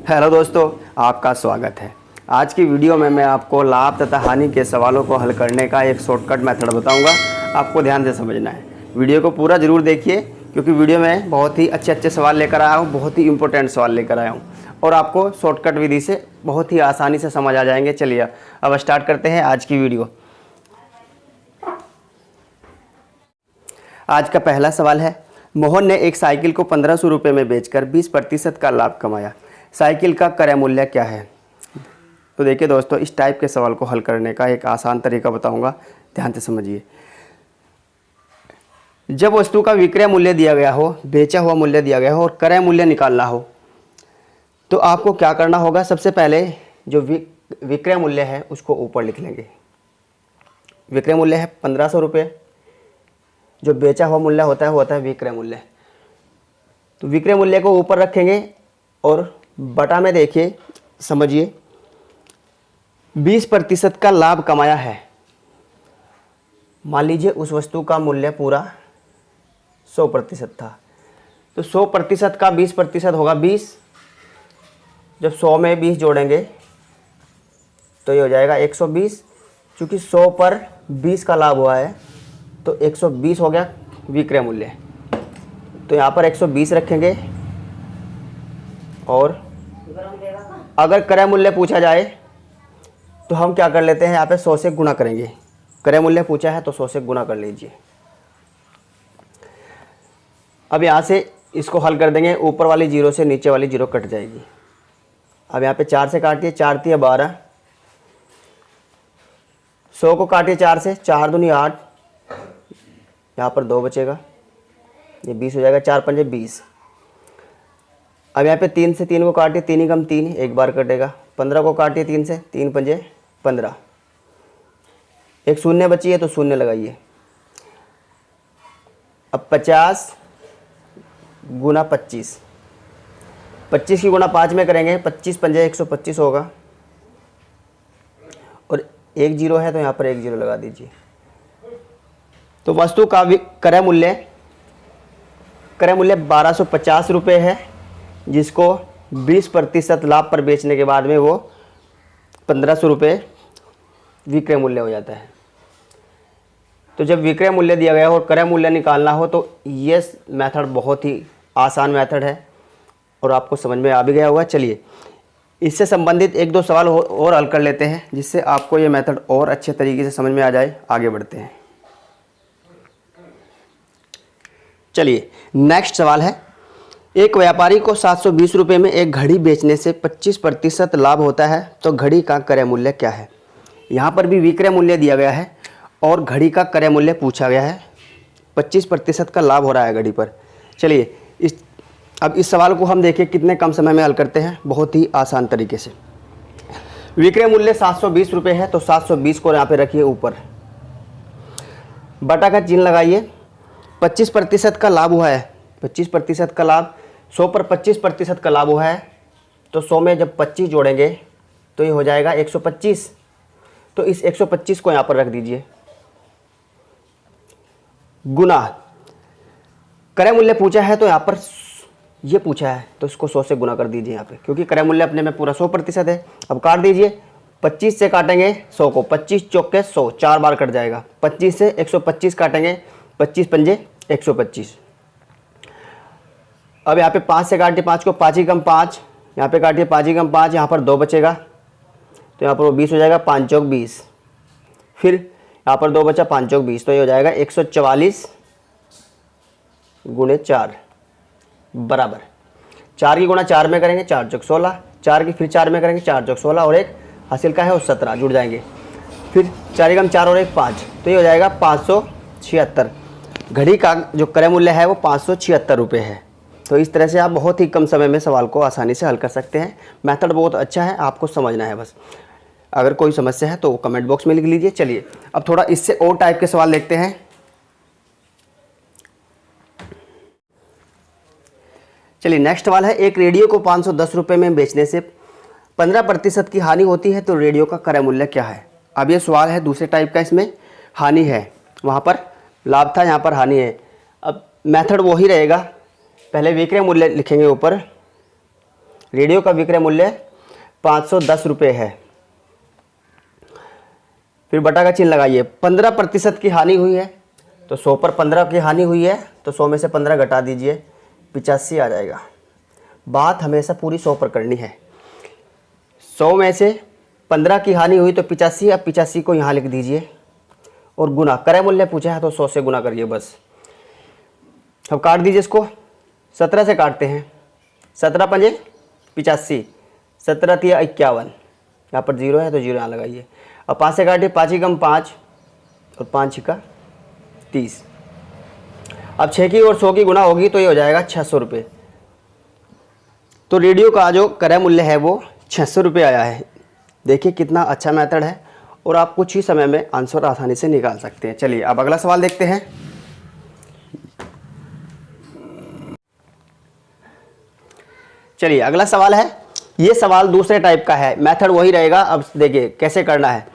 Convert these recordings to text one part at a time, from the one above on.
Hello दोस्तों, आपका स्वागत है। आज की वीडियो में मैं आपको लाभ तथा हानि के सवालों को हल करने का एक शॉर्टकट मेथड बताऊंगा। आपको ध्यान से समझना है। वीडियो को पूरा ज़रूर देखिए, क्योंकि वीडियो में बहुत ही अच्छे सवाल लेकर आया हूँ, बहुत ही इंपॉर्टेंट सवाल लेकर आया हूँ और आपको शॉर्टकट विधि से बहुत ही आसानी से समझ आ जाएंगे। चलिए अब स्टार्ट करते हैं आज की वीडियो। आज का पहला सवाल है, मोहन ने एक साइकिल को 1500 रुपये में बेचकर 20% का लाभ कमाया। साइकिल का क्रय मूल्य क्या है? तो देखिए दोस्तों, इस टाइप के सवाल को हल करने का एक आसान तरीका बताऊंगा, ध्यान से समझिए। जब वस्तु का विक्रय मूल्य दिया गया हो, बेचा हुआ मूल्य दिया गया हो और क्रय मूल्य निकालना हो, तो आपको क्या करना होगा? सबसे पहले जो विक्रय मूल्य है उसको ऊपर लिख लेंगे। विक्रय मूल्य है 1500 रुपये। जो बेचा हुआ मूल्य होता है विक्रय मूल्य। तो विक्रय मूल्य को ऊपर रखेंगे और बटा में देखिए, समझिए 20% का लाभ कमाया है। मान लीजिए उस वस्तु का मूल्य पूरा 100% था, तो 100% का 20% होगा 20। जब 100 में 20 जोड़ेंगे तो ये हो जाएगा 120। चूँकि 100 पर 20 का लाभ हुआ है तो 120 हो गया विक्रय मूल्य। तो यहाँ पर 120 रखेंगे और अगर क्रय मूल्य पूछा जाए तो हम क्या कर लेते हैं, यहाँ पे 100 से गुणा करेंगे। क्रय मूल्य पूछा है तो 100 से गुणा कर लीजिए। अब यहाँ से इसको हल कर देंगे, ऊपर वाली 0 से नीचे वाली 0 कट जाएगी। अब यहाँ पे 4 से काटिए, 4 3 12, 100 को काटिए 4 से, 4 दूनी 8, यहाँ पर 2 बचेगा, ये 20 हो जाएगा, 4 पंजे 20। अब यहाँ पे 3 से 3 को काटिए, 3 ही कम 3, एक बार कटेगा। 15 को काटिए 3 से, 3 पंजे 15, एक शून्य बची है तो शून्य लगाइए। अब 50 गुना 25, 25 की गुणा 5 में करेंगे, 25 पंजे 125 होगा और एक 0 है तो यहाँ पर एक 0 लगा दीजिए। तो वस्तु का क्रय मूल्य 1250 रुपये है, जिसको 20% लाभ पर बेचने के बाद में वो 1500 रुपये विक्रय मूल्य हो जाता है। तो जब विक्रय मूल्य दिया गया हो और क्रय मूल्य निकालना हो तो ये मेथड बहुत ही आसान मेथड है और आपको समझ में आ भी गया होगा। चलिए इससे संबंधित एक दो सवाल और हल कर लेते हैं, जिससे आपको ये मेथड और अच्छे तरीके से समझ में आ जाए। आगे बढ़ते हैं। चलिए नेक्स्ट सवाल है, एक व्यापारी को 720 रुपये में एक घड़ी बेचने से 25% लाभ होता है, तो घड़ी का क्रय मूल्य क्या है? यहाँ पर भी विक्रय मूल्य दिया गया है और घड़ी का क्रय मूल्य पूछा गया है। 25% का लाभ हो रहा है घड़ी पर। चलिए अब इस सवाल को हम देखिए कितने कम समय में हल करते हैं, बहुत ही आसान तरीके से। विक्रय मूल्य 720 रुपये है, तो 720 को यहाँ पे रखिए ऊपर, बटा का चिन्ह लगाइए। 25% का लाभ हुआ है, 25% का लाभ, 100 पर 25% का लाभ हुआ है, तो 100 में जब 25 जोड़ेंगे तो ये हो जाएगा 125। तो इस 125 को यहाँ पर रख दीजिए, गुना क्रय मूल्य पूछा है तो यहाँ पर ये पूछा है तो इसको 100 से गुना कर दीजिए यहाँ पे, क्योंकि क्रय मूल्य अपने में पूरा 100% है। अब काट दीजिए, 25 से काटेंगे 100 को, 25 चौके 100, 4 बार कट जाएगा। 25 से 125 काटेंगे, 25 पंजे 125। अब यहाँ पे 5 से काटिए 5 को, 5 ही कम 5, यहाँ पे काटिए 5 ही कम 5, यहाँ पर 2 बचेगा तो यहाँ पर वो 20 हो जाएगा, 5 चौक 20। फिर यहाँ पर 2 बचा, 5 चौक 20, तो ये हो जाएगा 144 गुणे 4 बराबर 4 की गुणा 4 में करेंगे, 4 चौक 16, 4 की फिर 4 में करेंगे, 4 चौक 16 और एक हासिल का है वो 17 जुड़ जाएंगे। फिर 4 ही कम 4 और एक 5, तो ये हो जाएगा 576। घड़ी का जो क्रय मूल्य है वो 576 रुपये है। तो इस तरह से आप बहुत ही कम समय में सवाल को आसानी से हल कर सकते हैं। मेथड बहुत अच्छा है, आपको समझना है बस। अगर कोई समस्या है तो कमेंट बॉक्स में लिख लीजिए। चलिए अब थोड़ा इससे और टाइप के सवाल देखते हैं। चलिए नेक्स्ट सवाल है, एक रेडियो को 510 रुपये में बेचने से 15% की हानि होती है, तो रेडियो का क्रय मूल्य क्या है? अब ये सवाल है दूसरे टाइप का, इसमें हानि है, वहाँ पर लाभ था, यहाँ पर हानि है। अब मेथड वही रहेगा, पहले विक्रय मूल्य लिखेंगे ऊपर रेडियो का विक्रय मूल्य 510 रुपये है। फिर बटा का चिन्ह लगाइए। 15% की हानि हुई है, तो 100 पर 15 की हानि हुई है, तो 100 में से 15 घटा दीजिए, 85 आ जाएगा। बात हमेशा पूरी 100 पर करनी है। 100 में से 15 की हानि हुई तो 85, अब 85 को यहाँ लिख दीजिए और गुना, क्रय मूल्य पूछा है तो 100 से गुना करिए बस। अब काट दीजिए इसको, 17 से काटते हैं। 17 पंजे 85, 17 तिया 51, यहाँ पर 0 है तो 0 यहाँ लगाइए। अब 5 से काटिए, 5 एकम 5 और 5 का 30। अब 6 की और 100 की गुना होगी तो ये हो जाएगा 600 रुपये। तो रेडियो का जो क्रय मूल्य है वो 600 रुपये आया है। देखिए कितना अच्छा मेथड है और आप कुछ ही समय में आंसर आसानी से निकाल सकते हैं। चलिए अब अगला सवाल देखते हैं। चलिए अगला सवाल है, ये सवाल दूसरे टाइप का है, मेथड वही रहेगा। अब देखिए कैसे करना है।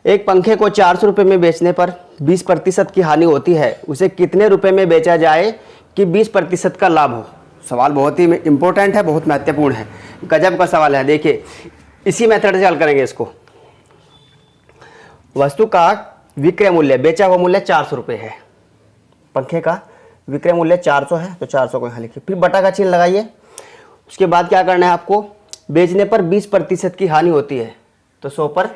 एक पंखे को 400 रुपये में बेचने पर 20% की हानि होती है, उसे कितने रुपए में बेचा जाए कि 20% का लाभ हो। सवाल बहुत ही इंपॉर्टेंट है, बहुत महत्वपूर्ण है, गजब का सवाल है। देखिए इसी मेथड से हल करेंगे इसको। वस्तु का विक्रय मूल्य, बेचा हुआ मूल्य 400 रुपये है, पंखे का विक्रय मूल्य 400 है तो 400 को यहाँ लिखिए, फिर बटा का चिन्ह लगाइए। उसके बाद क्या करना है आपको, बेचने पर 20% की हानि होती है तो 100 पर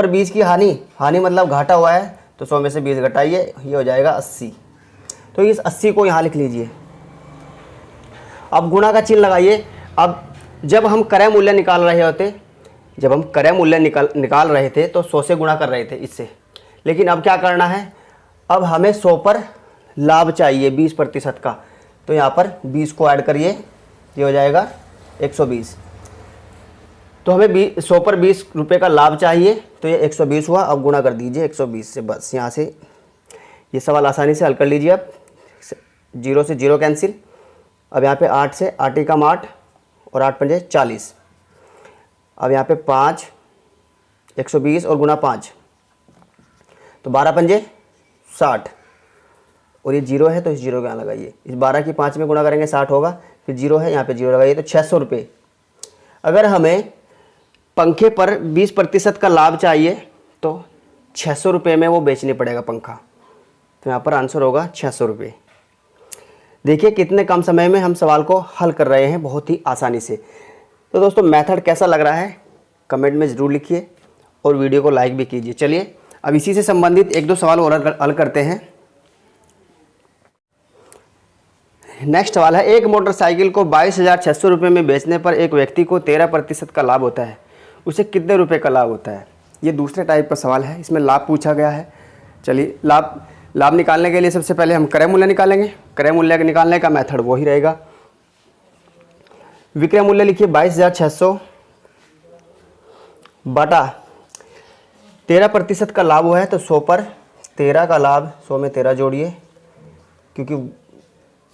20 की हानि मतलब घाटा हुआ है तो 100 में से 20 घटाइए, ये हो जाएगा 80। तो इस 80 को यहाँ लिख लीजिए। अब गुणा का चिन्ह लगाइए। अब जब हम क्रय मूल्य निकाल रहे थे तो 100 से गुणा कर रहे थे इससे, लेकिन अब क्या करना है, अब हमें 100 पर लाभ चाहिए 20% का, तो यहाँ पर 20 को ऐड करिए, ये हो जाएगा 120। तो हमें 100 पर 20 रुपये का लाभ चाहिए तो ये 120 हुआ। अब गुणा कर दीजिए 120 से, बस यहाँ से ये सवाल आसानी से हल कर लीजिए। अब 0 से 0 कैंसिल। अब यहाँ पे 8 से 8 एकम 8 और 8 पंजे 40। अब यहाँ पे 5, 120 और गुणा 5 तो 12 पंजे 60 और ये 0 है तो इस 0 को यहाँ लगाइए। इस 12 की 5 में गुणा करेंगे 60 होगा, फिर 0 है यहाँ पे 0 लगाइए तो 600 रुपये। अगर हमें पंखे पर 20% का लाभ चाहिए तो 600 रुपये में वो बेचनी पड़ेगा पंखा, तो यहाँ पर आंसर होगा 600 रुपये। देखिए कितने कम समय में हम सवाल को हल कर रहे हैं, बहुत ही आसानी से। तो दोस्तों मेथड कैसा लग रहा है कमेंट में ज़रूर लिखिए और वीडियो को लाइक भी कीजिए। चलिए अब इसी से संबंधित एक दो सवाल और हल करते हैं। नेक्स्ट सवाल है, एक मोटरसाइकिल को 22,600 रुपये में बेचने पर एक व्यक्ति को 13% का लाभ होता है, उसे कितने रुपए का लाभ होता है। ये दूसरे टाइप का सवाल है, इसमें लाभ पूछा गया है। चलिए लाभ निकालने के लिए सबसे पहले हम क्रय मूल्य निकालेंगे। क्रय मूल्य निकालने का मेथड वही रहेगा। विक्रय मूल्य लिखिए 22,600 बटा 13% का लाभ हुआ है तो 100 पर 13 का लाभ, 100 में 13 जोड़िए, क्योंकि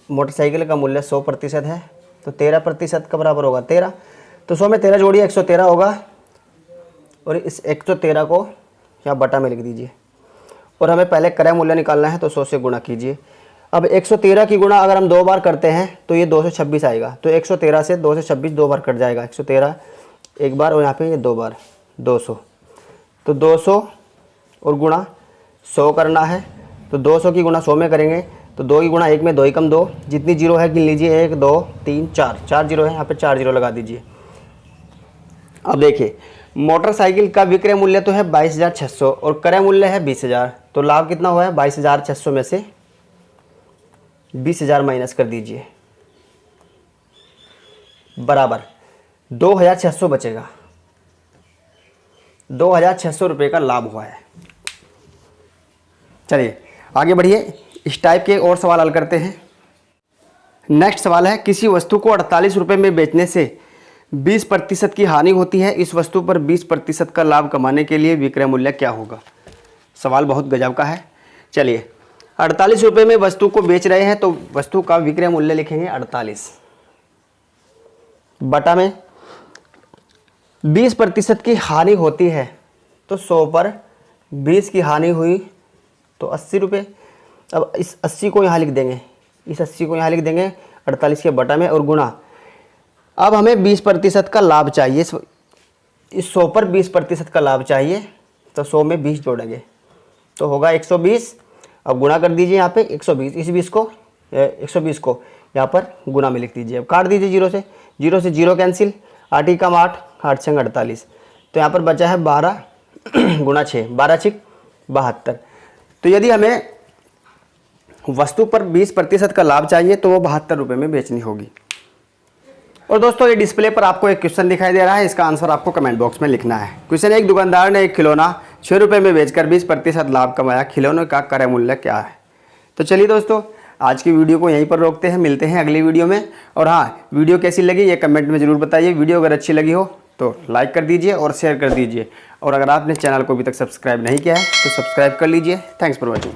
मोटरसाइकिल का मूल्य 100% है तो 13% का बराबर होगा 13, तो 100 में 13 जोड़िए 113 होगा और इस 113 को यहाँ बटा में लिख दीजिए। और हमें पहले क्रय मूल्य निकालना है तो 100 से गुणा कीजिए। अब 113 की गुणा अगर हम 2 बार करते हैं तो ये 226 आएगा, तो 113 से 226 2 बार कट जाएगा। 113 एक बार और यहाँ पे ये 2 बार 200, तो 200 और गुणा 100 करना है, तो 200 की गुणा 100 में करेंगे तो 2 की गुणा 1 में 2 एकम 2, जितनी जीरो है गिन लीजिए 1 2 3 4 जीरो है, यहाँ पे 4 जीरो लगा दीजिए। अब देखिए मोटरसाइकिल का विक्रय मूल्य तो है 22,600 और क्रय मूल्य है 20,000, तो लाभ कितना हुआ है 22,600 में से 20,000 माइनस कर दीजिए, बराबर 2,600 बचेगा। 2,600 रुपये का लाभ हुआ है। चलिए आगे बढ़िए, इस टाइप के और सवाल हल करते हैं। नेक्स्ट सवाल है, किसी वस्तु को 48 रुपये में बेचने से 20% की हानि होती है, इस वस्तु पर 20% का लाभ कमाने के लिए विक्रय मूल्य क्या होगा। सवाल बहुत गजब का है। चलिए 48 रुपये में वस्तु को बेच रहे हैं तो वस्तु का विक्रय मूल्य लिखेंगे 48 बटा में 20% की हानि होती है तो 100 पर 20 की हानि हुई तो 80 रुपये। अब इस 80 को यहाँ लिख देंगे, इस 80 को यहाँ लिख देंगे 48 के बटा में और गुणा अब हमें 20% का लाभ चाहिए, इस 100 पर 20% का लाभ चाहिए, तो 100 में 20 जोड़ेंगे तो होगा 120। अब गुणा कर दीजिए यहाँ पे 120, इस 120 को यहाँ पर गुणा में लिख दीजिए। अब काट दीजिए 0 से 0 कैंसिल, 8 कम 8, 8 छंग 48, तो यहाँ पर बचा है 12 गुणा 6, 12 छिक 72। तो यदि हमें वस्तु पर 20% का लाभ चाहिए तो वो 72 रुपये में बेचनी होगी। और दोस्तों ये डिस्प्ले पर आपको एक क्वेश्चन दिखाई दे रहा है, इसका आंसर आपको कमेंट बॉक्स में लिखना है। क्वेश्चन, एक दुकानदार ने एक खिलौना 6 रुपये में बेचकर 20% लाभ कमाया, खिलौने का क्रय मूल्य क्या है? तो चलिए दोस्तों आज की वीडियो को यहीं पर रोकते हैं, मिलते हैं अगली वीडियो में। और हाँ, वीडियो कैसी लगी ये कमेंट में ज़रूर बताइए। वीडियो अगर अच्छी लगी हो तो लाइक कर दीजिए और शेयर कर दीजिए, और अगर आपने चैनल को अभी तक सब्सक्राइब नहीं किया है तो सब्सक्राइब कर लीजिए। Thanks for watching.